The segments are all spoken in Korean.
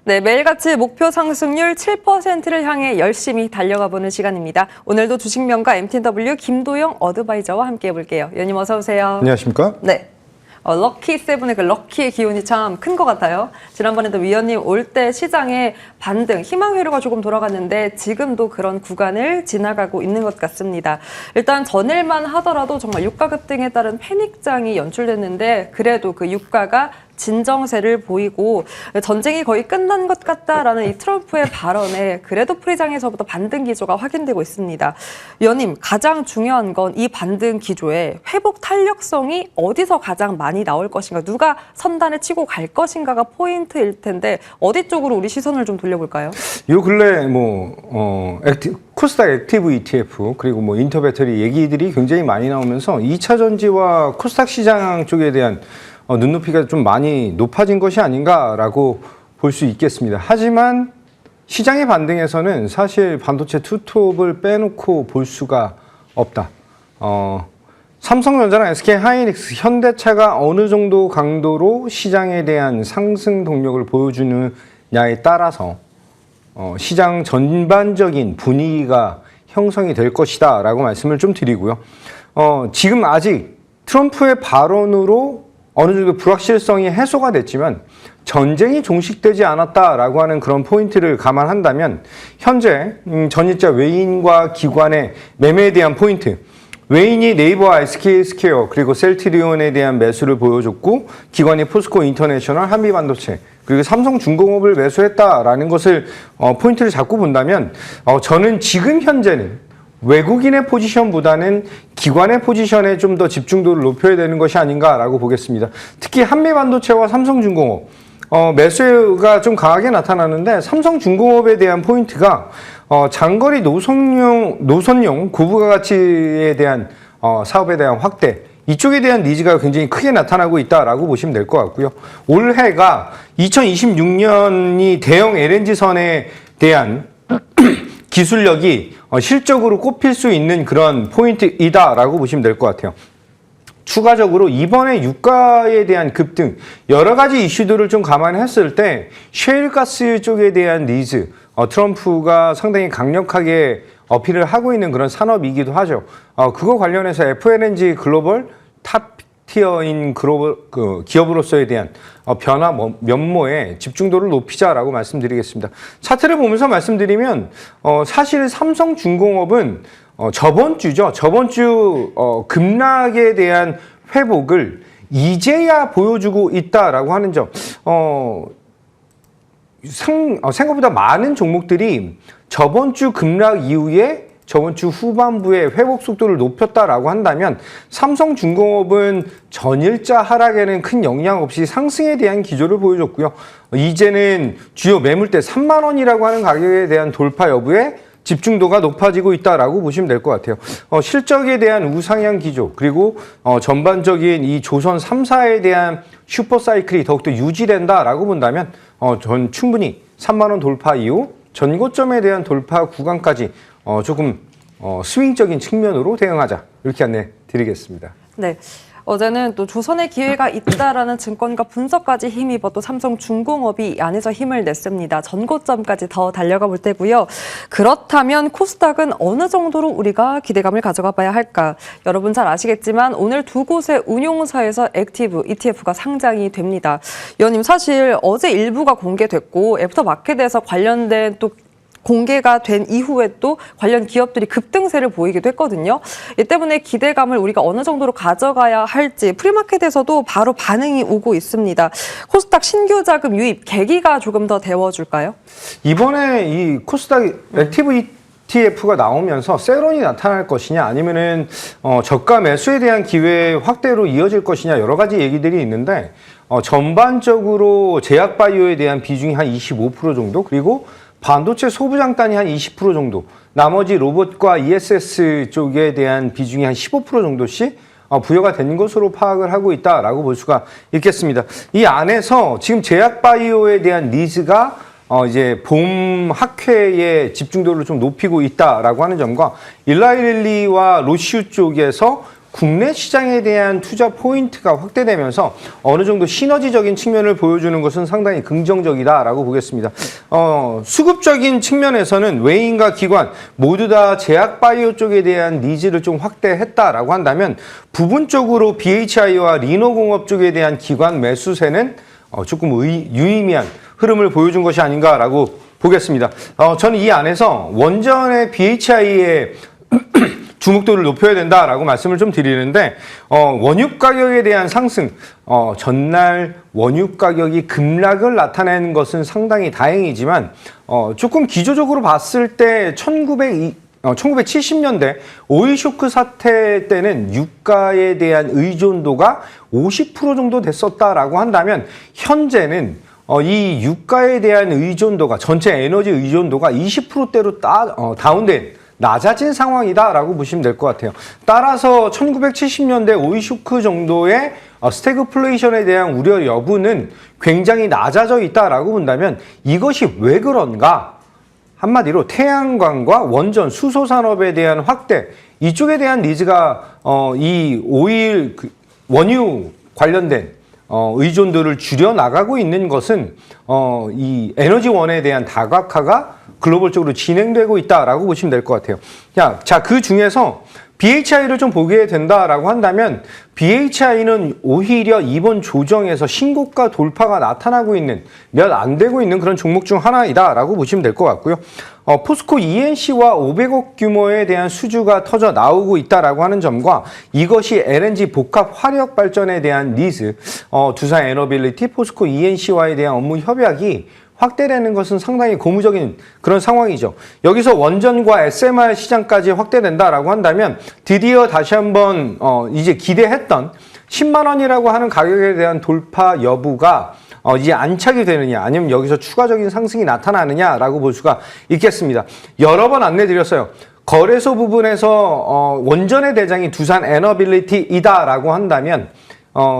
네, 매일같이 목표 상승률 7%를 향해 열심히 달려가 보는 시간입니다. 오늘도 주식명가 MTW 김도영 어드바이저와 함께 해볼게요. 위원님 어서 오세요. 안녕하십니까? 네. 럭키 세븐의 그 럭키의 기운이 참 큰 것 같아요. 지난번에도 위원님 올 때 시장에 반등, 희망 회로가 조금 돌아갔는데 지금도 그런 구간을 지나가고 있는 것 같습니다. 일단 전일만 하더라도 정말 유가 급등에 따른 패닉장이 연출됐는데 그래도 그 유가가 진정세를 보이고 전쟁이 거의 끝난 것 같다라는 이 트럼프의 발언에 그래도 프리장에서부터 반등 기조가 확인되고 있습니다. 위원님, 가장 중요한 건 이 반등 기조의 회복 탄력성이 어디서 가장 많이 나올 것인가, 누가 선단에 치고 갈 것인가가 포인트일 텐데 어디 쪽으로 우리 시선을 좀 돌려볼까요? 요 근래 코스닥 액티브 ETF 그리고 인터 배터리 얘기들이 굉장히 많이 나오면서 2차 전지와 코스닥 시장 쪽에 대한 눈높이가 좀 많이 높아진 것이 아닌가라고 볼 수 있겠습니다. 하지만 시장의 반등에서는 사실 반도체 투톱을 빼놓고 볼 수가 없다. 삼성전자나 SK하이닉스, 현대차가 어느 정도 강도로 시장에 대한 상승 동력을 보여주느냐에 따라서 시장 전반적인 분위기가 형성이 될 것이다 라고 말씀을 좀 드리고요. 지금 아직 트럼프의 발언으로 어느 정도 불확실성이 해소가 됐지만 전쟁이 종식되지 않았다라고 하는 그런 포인트를 감안한다면 현재 전일자 외인과 기관의 매매에 대한 포인트, 외인이 네이버와 SK스퀘어 그리고 셀트리온에 대한 매수를 보여줬고 기관이 포스코 인터내셔널, 한미반도체 그리고 삼성중공업을 매수했다라는 것을 포인트를 잡고 본다면 저는 지금 현재는 외국인의 포지션보다는 기관의 포지션에 좀 더 집중도를 높여야 되는 것이 아닌가라고 보겠습니다. 특히 한미반도체와 삼성중공업 매수가 좀 강하게 나타나는데 삼성중공업에 대한 포인트가 장거리 노선용 고부가 가치에 대한 사업에 대한 확대, 이쪽에 대한 니즈가 굉장히 크게 나타나고 있다라고 보시면 될 것 같고요. 올해가 2026년이 대형 LNG선에 대한 기술력이 실적으로 꼽힐 수 있는 그런 포인트이다라고 보시면 될 것 같아요. 추가적으로 이번에 유가에 대한 급등, 여러 가지 이슈들을 좀 감안했을 때 셰일가스 쪽에 대한 니즈, 트럼프가 상당히 강력하게 어필을 하고 있는 그런 산업이기도 하죠. 그거 관련해서 FLNG 글로벌 탑티어인 기업으로서에 대한 변화 면모에 집중도를 높이자라고 말씀드리겠습니다. 차트를 보면서 말씀드리면 사실 삼성중공업은 저번 주 급락에 대한 회복을 이제야 보여주고 있다라고 하는 점. 생각보다 많은 종목들이 저번 주 급락 이후에 저번 주 후반부에 회복 속도를 높였다라고 한다면 삼성중공업은 전일자 하락에는 큰 영향 없이 상승에 대한 기조를 보여줬고요. 이제는 주요 매물대 3만 원이라고 하는 가격에 대한 돌파 여부에 집중도가 높아지고 있다라고 보시면 될 것 같아요. 실적에 대한 우상향 기조 그리고 전반적인 이 조선 3사에 대한 슈퍼사이클이 더욱더 유지된다라고 본다면 전 충분히 3만 원 돌파 이후 전고점에 대한 돌파 구간까지 조금 스윙적인 측면으로 대응하자, 이렇게 안내 드리겠습니다. 네. 어제는 또 조선의 기회가 있다라는 증권가 분석까지 힘입어 또 삼성중공업이 이 안에서 힘을 냈습니다. 전고점까지 더 달려가 볼 테고요. 그렇다면 코스닥은 어느 정도로 우리가 기대감을 가져가 봐야 할까? 여러분 잘 아시겠지만 오늘 두 곳의 운용사에서 액티브 ETF가 상장이 됩니다. 위원님, 사실 어제 일부가 공개됐고 애프터마켓에서 관련된 또 공개가 된 이후에 또 관련 기업들이 급등세를 보이기도 했거든요. 이 때문에 기대감을 우리가 어느 정도로 가져가야 할지 프리마켓에서도 바로 반응이 오고 있습니다. 코스닥 신규 자금 유입 계기가 조금 더 데워줄까요? 이번에 이 코스닥 액티브 ETF가 나오면서 세론이 나타날 것이냐, 아니면은 저가 매수에 대한 기회 확대로 이어질 것이냐, 여러 가지 얘기들이 있는데 전반적으로 제약바이오에 대한 비중이 한 25% 정도, 그리고 반도체 소부장단이 한 20% 정도, 나머지 로봇과 ESS 쪽에 대한 비중이 한 15% 정도씩 부여가 된 것으로 파악을 하고 있다라고 볼 수가 있겠습니다. 이 안에서 지금 제약바이오에 대한 니즈가 이제 봄 학회에 집중도를 좀 높이고 있다라고 하는 점과 일라이릴리와 로슈 쪽에서 국내 시장에 대한 투자 포인트가 확대되면서 어느 정도 시너지적인 측면을 보여주는 것은 상당히 긍정적이다라고 보겠습니다. 수급적인 측면에서는 외인과 기관 모두 다 제약 바이오 쪽에 대한 니즈를 좀 확대했다라고 한다면 부분적으로 BHI와 리노공업 쪽에 대한 기관 매수세는 조금 유의미한 흐름을 보여준 것이 아닌가라고 보겠습니다. 저는 이 안에서 원전의 BHI의 주목도를 높여야 된다라고 말씀을 좀 드리는데 원유 가격에 대한 상승, 전날 원유 가격이 급락을 나타내는 것은 상당히 다행이지만 조금 기조적으로 봤을 때 1970년대 오일 쇼크 사태 때는 유가에 대한 의존도가 50% 정도 됐었다라고 한다면 현재는 이 유가에 대한 의존도가 전체 에너지 의존도가 20%대로 다운된 낮아진 상황이다라고 보시면 될 것 같아요. 따라서 1970년대 오일 쇼크 정도의 스태그플레이션에 대한 우려 여부는 굉장히 낮아져 있다라고 본다면 이것이 왜 그런가? 한마디로 태양광과 원전, 수소 산업에 대한 확대, 이쪽에 대한 니즈가 이 오일 원유 관련된 의존도를 줄여 나가고 있는 것은 이 에너지원에 대한 다각화가 글로벌적으로 진행되고 있다라고 보시면 될 것 같아요. 자, 그 중에서 BHI를 좀 보게 된다라고 한다면 BHI는 오히려 이번 조정에서 신고가 돌파가 나타나고 있는 몇 안 되고 있는 그런 종목 중 하나이다라고 보시면 될 것 같고요. 포스코 ENC와 500억 규모에 대한 수주가 터져 나오고 있다라고 하는 점과 이것이 LNG 복합 화력 발전에 대한 니즈, 두산 에너빌리티, 포스코 ENC와에 대한 업무 협약이 확대되는 것은 상당히 고무적인 그런 상황이죠. 여기서 원전과 SMR 시장까지 확대된다라고 한다면 드디어 다시 한번 이제 기대했던 10만 원이라고 하는 가격에 대한 돌파 여부가 이제 안착이 되느냐 아니면 여기서 추가적인 상승이 나타나느냐라고 볼 수가 있겠습니다. 여러 번 안내드렸어요. 거래소 부분에서 원전의 대장이 두산 에너빌리티이다라고 한다면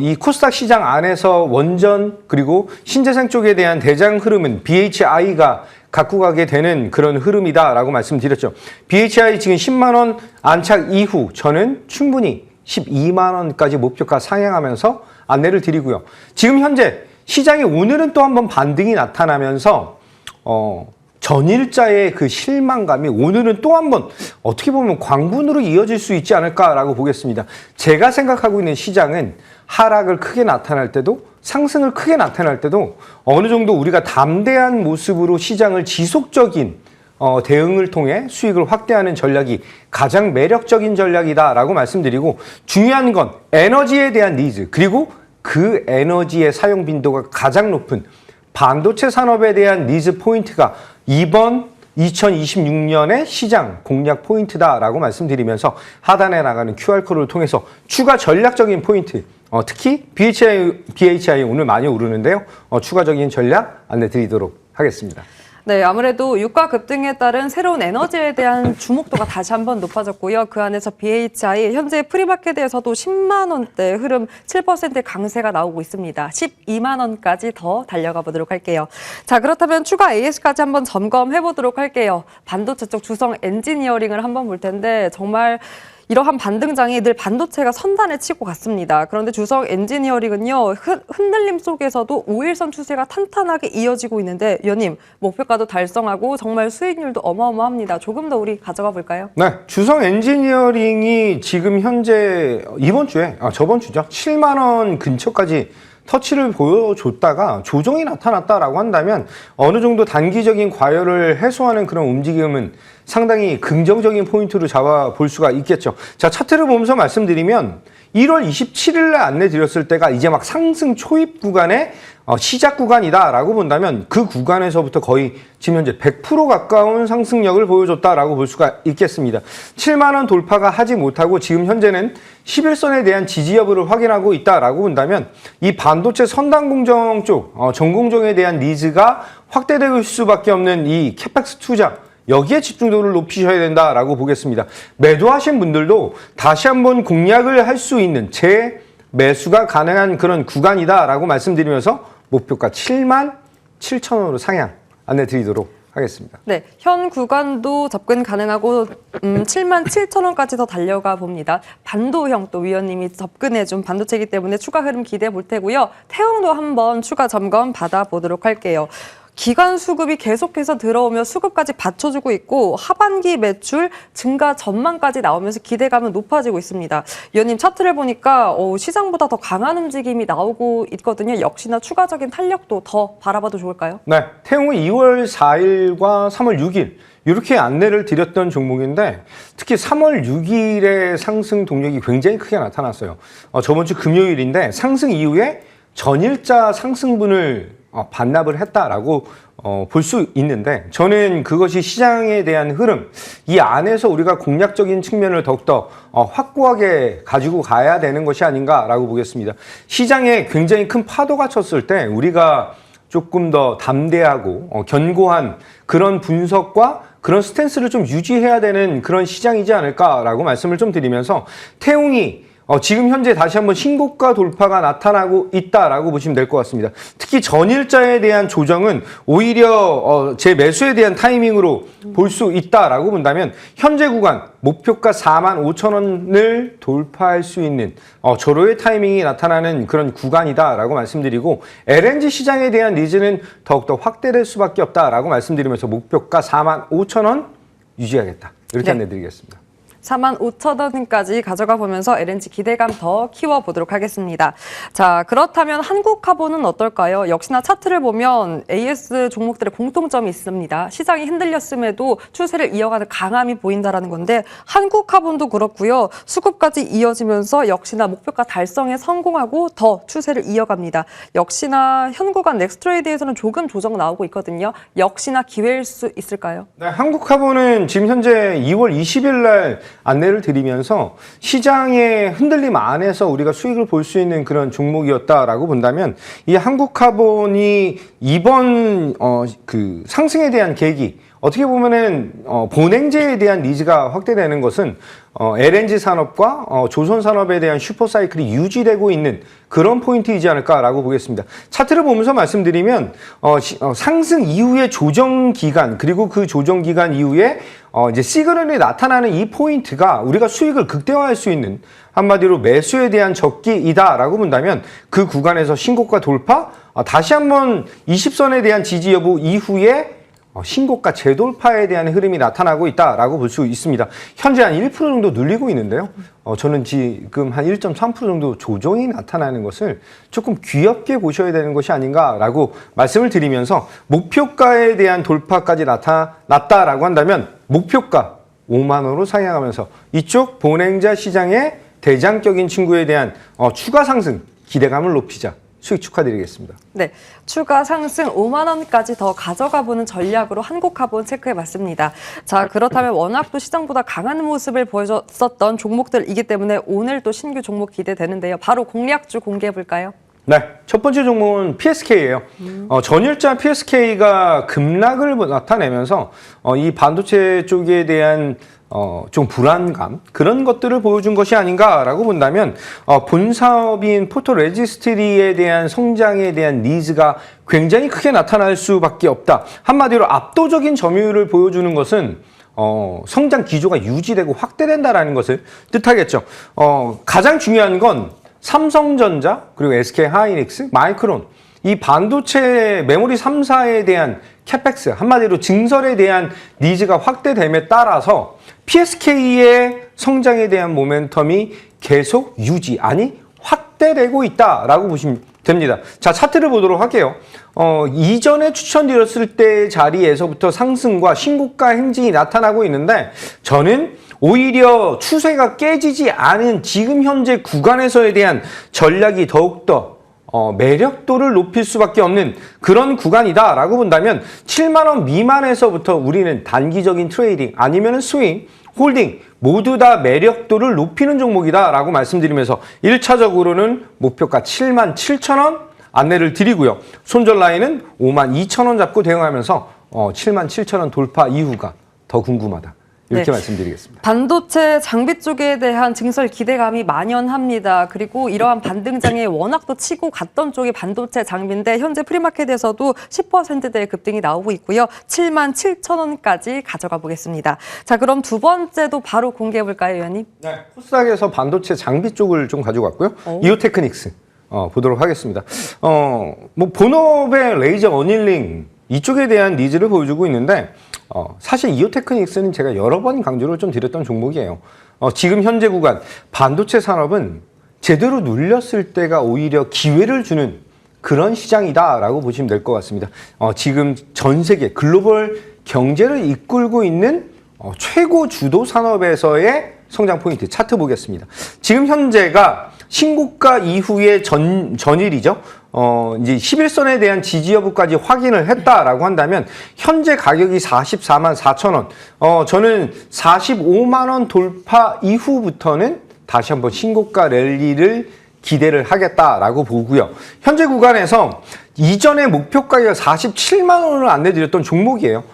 이 코스닥 시장 안에서 원전 그리고 신재생 쪽에 대한 대장 흐름은 BHI가 갖고 가게 되는 그런 흐름이다라고 말씀드렸죠. BHI 지금 10만 원 안착 이후 저는 충분히 12만 원까지 목표가 상향하면서 안내를 드리고요. 지금 현재 시장에 오늘은 또 한번 반등이 나타나면서 전일자의 그 실망감이 오늘은 또 한번 어떻게 보면 광분으로 이어질 수 있지 않을까라고 보겠습니다. 제가 생각하고 있는 시장은 하락을 크게 나타날 때도 상승을 크게 나타날 때도 어느 정도 우리가 담대한 모습으로 시장을 지속적인 대응을 통해 수익을 확대하는 전략이 가장 매력적인 전략이다라고 말씀드리고 중요한 건 에너지에 대한 니즈 그리고 그 에너지의 사용 빈도가 가장 높은 반도체 산업에 대한 니즈 포인트가 이번 2026년의 시장 공략 포인트다라고 말씀드리면서 하단에 나가는 QR코드를 통해서 추가 전략적인 포인트, 특히 BHI 오늘 많이 오르는데요. 추가적인 전략 안내 드리도록 하겠습니다. 네, 아무래도 유가 급등에 따른 새로운 에너지에 대한 주목도가 다시 한번 높아졌고요. 그 안에서 BHI 현재 프리마켓에서도 10만 원대 흐름 7% 강세가 나오고 있습니다. 12만 원까지 더 달려가 보도록 할게요. 자, 그렇다면 추가 AS까지 한번 점검해 보도록 할게요. 반도체 쪽 주성 엔지니어링을 한번 볼 텐데 정말 이러한 반등장이 늘 반도체가 선단에 치고 갔습니다. 그런데 주성 엔지니어링은요, 흔들림 속에서도 5일선 추세가 탄탄하게 이어지고 있는데, 위원님, 목표가도 달성하고 정말 수익률도 어마어마합니다. 조금 더 우리 가져가 볼까요? 네, 주성 엔지니어링이 지금 현재 저번 주죠. 7만 원 근처까지 터치를 보여줬다가 조정이 나타났다라고 한다면 어느 정도 단기적인 과열을 해소하는 그런 움직임은 상당히 긍정적인 포인트로 잡아볼 수가 있겠죠. 자, 차트를 보면서 말씀드리면 1월 27일에 안내 드렸을 때가 이제 막 상승 초입 구간의 시작 구간이다라고 본다면 그 구간에서부터 거의 지금 현재 100% 가까운 상승력을 보여줬다라고 볼 수가 있겠습니다. 7만 원 돌파가 하지 못하고 지금 현재는 11선에 대한 지지 여부를 확인하고 있다라고 본다면 이 반도체 선단 공정 쪽 전공정에 대한 니즈가 확대될 수밖에 없는 이 캐펙스 투자 여기에 집중도를 높이셔야 된다라고 보겠습니다. 매도하신 분들도 다시 한번 공략을 할 수 있는 재매수가 가능한 그런 구간이다라고 말씀드리면서 목표가 7만 7천 원으로 상향 안내 드리도록 하겠습니다. 하겠습니다. 네, 현 구간도 접근 가능하고 77,000원까지 더 달려가 봅니다. 반도형 또 위원님이 접근해준 반도체이기 때문에 추가 흐름 기대해 볼 테고요. 태웅도 한번 추가 점검 받아보도록 할게요. 기관 수급이 계속해서 들어오며 수급까지 받쳐주고 있고 하반기 매출 증가 전망까지 나오면서 기대감은 높아지고 있습니다. 위원님 차트를 보니까 시장보다 더 강한 움직임이 나오고 있거든요. 역시나 추가적인 탄력도 더 바라봐도 좋을까요? 네, 태웅은 2월 4일과 3월 6일 이렇게 안내를 드렸던 종목인데 특히 3월 6일의 상승 동력이 굉장히 크게 나타났어요. 저번 주 금요일인데 상승 이후에 전일자 상승분을 반납을 했다라고 볼 수 있는데 저는 그것이 시장에 대한 흐름, 이 안에서 우리가 공략적인 측면을 더욱더 확고하게 가지고 가야 되는 것이 아닌가라고 보겠습니다. 시장에 굉장히 큰 파도가 쳤을 때 우리가 조금 더 담대하고 견고한 그런 분석과 그런 스탠스를 좀 유지해야 되는 그런 시장이지 않을까라고 말씀을 좀 드리면서 태웅이 지금 현재 다시 한번 신고가 돌파가 나타나고 있다라고 보시면 될 것 같습니다. 특히 전일자에 대한 조정은 오히려 제 매수에 대한 타이밍으로 볼 수 있다라고 본다면 현재 구간 목표가 45,000원을 돌파할 수 있는 저로의 타이밍이 나타나는 그런 구간이다라고 말씀드리고 LNG 시장에 대한 니즈는 더욱더 확대될 수밖에 없다라고 말씀드리면서 목표가 45,000원 유지하겠다. 이렇게 안내드리겠습니다. 45,000원까지 가져가 보면서 LNG 기대감 더 키워보도록 하겠습니다. 자, 그렇다면 한국카본은 어떨까요? 역시나 차트를 보면 AS 종목들의 공통점이 있습니다. 시장이 흔들렸음에도 추세를 이어가는 강함이 보인다는 건데 한국카본도 그렇고요. 수급까지 이어지면서 역시나 목표가 달성에 성공하고 더 추세를 이어갑니다. 역시나 현 구간 넥스트레이드에서는 조금 조정 나오고 있거든요. 역시나 기회일 수 있을까요? 네, 한국카본은 지금 현재 2월 20일 날 안내를 드리면서 시장의 흔들림 안에서 우리가 수익을 볼 수 있는 그런 종목이었다라고 본다면 이 한국카본이 이번 그 상승에 대한 계기 어떻게 보면은 본행제에 대한 니즈가 확대되는 것은 LNG 산업과 조선 산업에 대한 슈퍼사이클이 유지되고 있는 그런 포인트이지 않을까라고 보겠습니다. 차트를 보면서 말씀드리면 상승 이후의 조정 기간 그리고 그 조정 기간 이후에 이제 시그널이 나타나는 이 포인트가 우리가 수익을 극대화할 수 있는 한마디로 매수에 대한 적기이다라고 본다면 그 구간에서 신고가 돌파, 다시 한번 20선에 대한 지지 여부 이후에 신고가 재돌파에 대한 흐름이 나타나고 있다라고 볼 수 있습니다. 현재 한 1% 정도 눌리고 있는데요. 저는 지금 한 1.3% 정도 조정이 나타나는 것을 조금 귀엽게 보셔야 되는 것이 아닌가라고 말씀을 드리면서 목표가에 대한 돌파까지 나타났다라고 한다면 목표가 5만 원으로 상향하면서 이쪽 본행자 시장의 대장격인 친구에 대한 추가 상승 기대감을 높이자. 수익 축하드리겠습니다. 네, 추가 상승 5만 원까지 더 가져가 보는 전략으로 한국카본 체크해 봤습니다. 자, 그렇다면 워낙 또 시장보다 강한 모습을 보여줬었던 종목들이기 때문에 오늘 또 신규 종목 기대되는데요. 바로 공략주 공개해 볼까요? 네, 첫 번째 종목은 PSK예요. 전일자 PSK가 급락을 나타내면서 이 반도체 쪽에 대한 좀 불안감 그런 것들을 보여준 것이 아닌가라고 본다면 본 사업인 포토레지스트리에 대한 성장에 대한 니즈가 굉장히 크게 나타날 수밖에 없다. 한마디로 압도적인 점유율을 보여주는 것은 성장 기조가 유지되고 확대된다라는 것을 뜻하겠죠. 가장 중요한 건 삼성전자 그리고 SK하이닉스, 마이크론 이 반도체 메모리 3사에 대한 캐펙스 한마디로 증설에 대한 니즈가 확대됨에 따라서 PSK의 성장에 대한 모멘텀이 계속 유지 아니 확대되고 있다라고 보시면 됩니다. 자, 차트를 보도록 할게요. 이전에 추천드렸을 때 자리에서부터 상승과 신고가 행진이 나타나고 있는데 저는 오히려 추세가 깨지지 않은 지금 현재 구간에서에 대한 전략이 더욱더 매력도를 높일 수밖에 없는 그런 구간이다라고 본다면 7만 원 미만에서부터 우리는 단기적인 트레이딩 아니면 스윙, 홀딩 모두 다 매력도를 높이는 종목이다라고 말씀드리면서 1차적으로는 목표가 77,000원 안내를 드리고요. 손절 라인은 52,000원 잡고 대응하면서 77,000원 돌파 이후가 더 궁금하다. 이렇게 네. 말씀드리겠습니다. 반도체 장비 쪽에 대한 증설 기대감이 만연합니다. 그리고 이러한 반등장에 워낙 또 치고 갔던 쪽이 반도체 장비인데 현재 프리마켓에서도 10%대의 급등이 나오고 있고요. 77,000원까지 가져가 보겠습니다. 자, 그럼 두 번째도 바로 공개해 볼까요, 의원님? 네. 코스닥에서 반도체 장비 쪽을 좀 가져갔고요. 이오테크닉스 보도록 하겠습니다. 뭐 본업의 레이저 어닐링 이쪽에 대한 니즈를 보여주고 있는데 사실 이오테크닉스는 제가 여러 번 강조를 좀 드렸던 종목이에요. 지금 현재 구간 반도체 산업은 제대로 눌렸을 때가 오히려 기회를 주는 그런 시장이다라고 보시면 될 것 같습니다. 지금 전 세계 글로벌 경제를 이끌고 있는 최고 주도 산업에서의 성장 포인트 차트 보겠습니다. 지금 현재가 신고가 이후의 전일이죠. 이제 11선에 대한 지지 여부까지 확인을 했다라고 한다면 현재 가격이 44만 4천 원. 저는 45만 원 돌파 이후부터는 다시 한번 신고가 랠리를 기대를 하겠다라고 보고요. 현재 구간에서 이전의 목표가가 47만 원을 안내드렸던 종목이에요.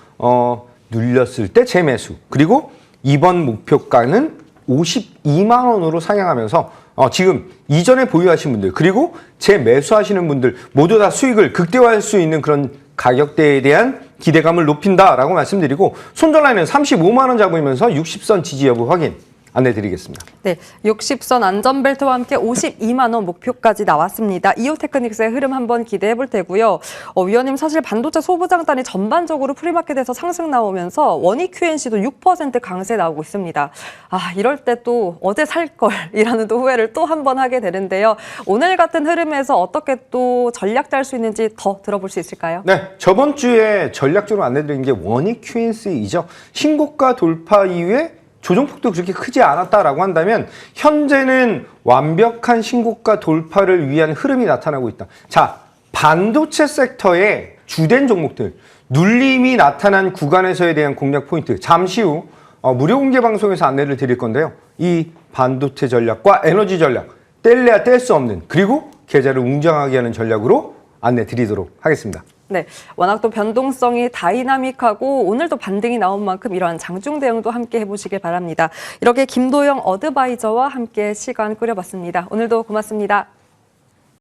눌렸을 때 재매수. 그리고 이번 목표가는 52만 원으로 상향하면서 지금 이전에 보유하신 분들 그리고 재매수하시는 분들 모두 다 수익을 극대화할 수 있는 그런 가격대에 대한 기대감을 높인다라고 말씀드리고 손절 라인은 35만 원 잡으면서 60선 지지 여부 확인 안내드리겠습니다. 네, 60선 안전벨트와 함께 52만 원 목표까지 나왔습니다. 이오테크닉스의 흐름 한번 기대해 볼 테고요. 위원님 사실 반도체 소부장단이 전반적으로 프리마켓에서 상승 나오면서 원익 QNC도 6% 강세 나오고 있습니다. 이럴 때 또 어제 살 걸이라는 또 후회를 또 한 번 하게 되는데요. 오늘 같은 흐름에서 어떻게 또 전략 짤 수 있는지 더 들어볼 수 있을까요? 네, 저번 주에 전략적으로 안내드린 게 원익 QNC이죠. 신고가 돌파 이후에 조정폭도 그렇게 크지 않았다라고 한다면 현재는 완벽한 신고가 돌파를 위한 흐름이 나타나고 있다. 자, 반도체 섹터의 주된 종목들, 눌림이 나타난 구간에서에 대한 공략 포인트 잠시 후 무료 공개 방송에서 안내를 드릴 건데요. 이 반도체 전략과 에너지 전략, 뗄래야 뗄 수 없는 그리고 계좌를 웅장하게 하는 전략으로 안내 드리도록 하겠습니다. 네, 워낙 또 변동성이 다이나믹하고 오늘도 반등이 나온 만큼 이러한 장중 대응도 함께 해보시길 바랍니다. 이렇게 김도영 어드바이저와 함께 시간 꾸려봤습니다. 오늘도 고맙습니다.